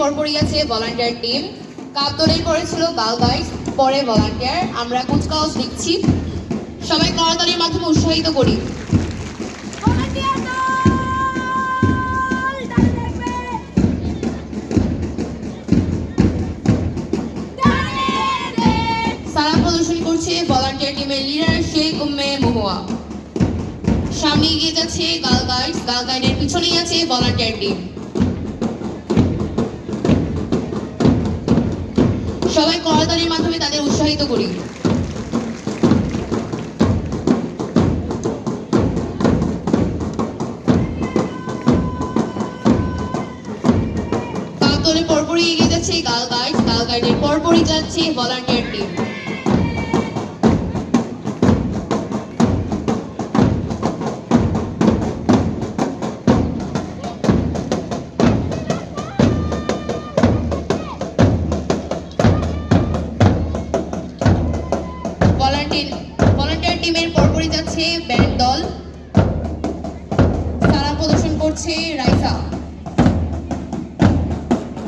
পরপরই আছে volunteer team. Cup দলের পরে ছিল গার্ল গাইডস, পরে ভলান্টিয়ার। আমরা কুচকাওয়াজ লিখছি, সবাই করতালির মাধ্যমে উৎসাহিত করি। সালাম প্রদর্শন করছে ভলান্টিয়ার টিমের লিডার শেখ উম্মে মহুয়া। সামনে এগিয়ে যাচ্ছে গার্ল গাইডস, গার্ল গাইডের পিছনেই আছে ভলান্টিয়ার টিম। সবাই করতালির মাধ্যমে তাদের উৎসাহিত করি। কাপ দলে পরপরই এগিয়ে যাচ্ছে গার্ল গাইডস, গার্ল গাইডের পরপরই যাচ্ছে ভলান্টিয়ার টিম। ভলান্টিয়ার টিমের পরপরই যাচ্ছে ব্যান্ড দল। সালাম প্রদর্শন করছে রাইসা।